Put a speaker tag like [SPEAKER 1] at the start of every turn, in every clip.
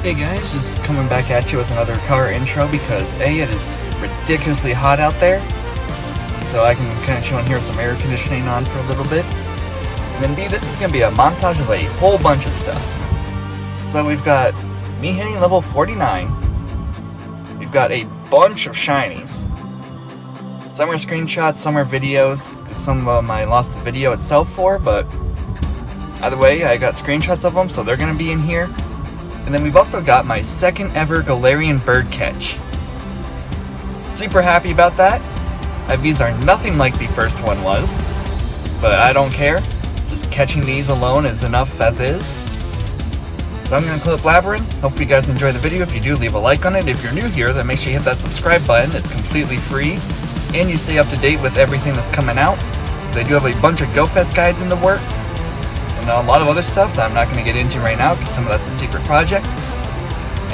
[SPEAKER 1] Hey guys, just coming back at you with another car intro because A, it is ridiculously hot out there, so I can kind of chill and hear some air conditioning on for a little bit. And then B, this is going to be a montage of a whole bunch of stuff. So we've got me hitting level 49, we've got a bunch of shinies, some are screenshots, some are videos, some of them I lost the video itself for, but either way, I got screenshots of them, so they're going to be in here. And then we've also got my second ever Galarian bird catch. Super happy about that. These are nothing like the first one was, but I don't care. Just catching these alone is enough as is. So I'm going to quit blabbering. Hopefully you guys enjoy the video. If you do, leave a like on it. If you're new here, then make sure you hit that subscribe button. It's completely free, and you stay up to date with everything that's coming out. They do have a bunch of GoFest guides in the works. And a lot of other stuff that I'm not going to get into right now because some of that's a secret project.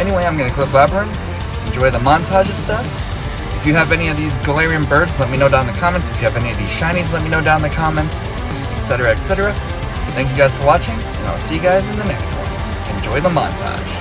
[SPEAKER 1] Anyway, I'm going to quit blabbering. Enjoy the montage of stuff. If you have any of these Galarian birds, let me know down in the comments. If you have any of these shinies, let me know down in the comments, etc, etc. Thank you guys for watching, and I'll see you guys in the next one. Enjoy the montage.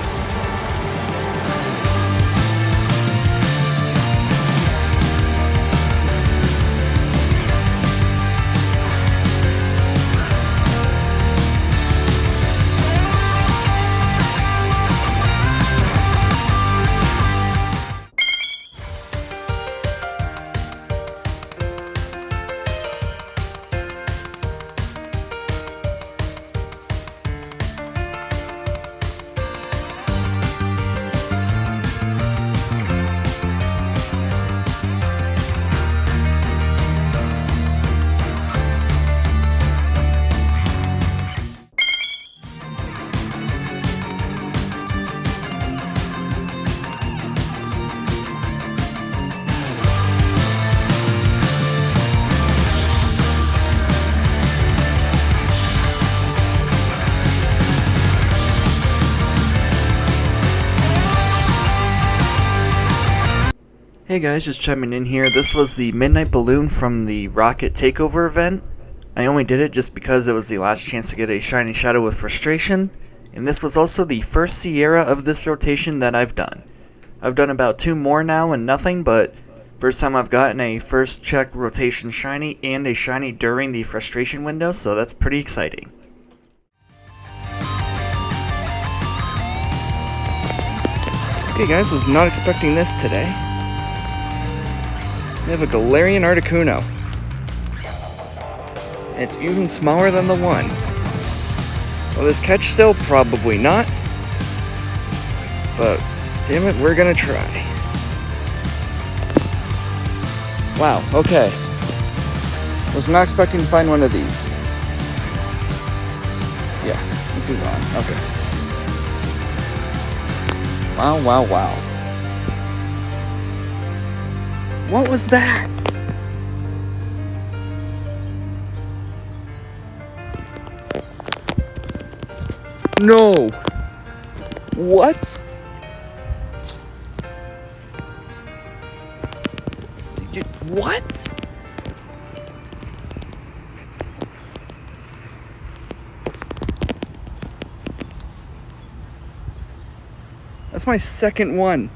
[SPEAKER 1] Hey guys, just chiming in here. This was the Midnight Balloon from the Rocket Takeover event. I only did it just because it was the last chance to get a shiny shadow with frustration, and this was also the first Sierra of this rotation that I've done. I've done about 2 more now and nothing, but first time I've gotten a first check rotation shiny and a shiny during the frustration window, so that's pretty exciting. Okay guys, was not expecting this today. We have a Galarian Articuno. It's even smaller than the one. Will this catch still? Probably not. But, damn it, we're gonna try. Wow, okay. Was not expecting to find one of these. Yeah, this is on. Okay. Wow, wow, wow. What was that? No! What? What? That's my second one.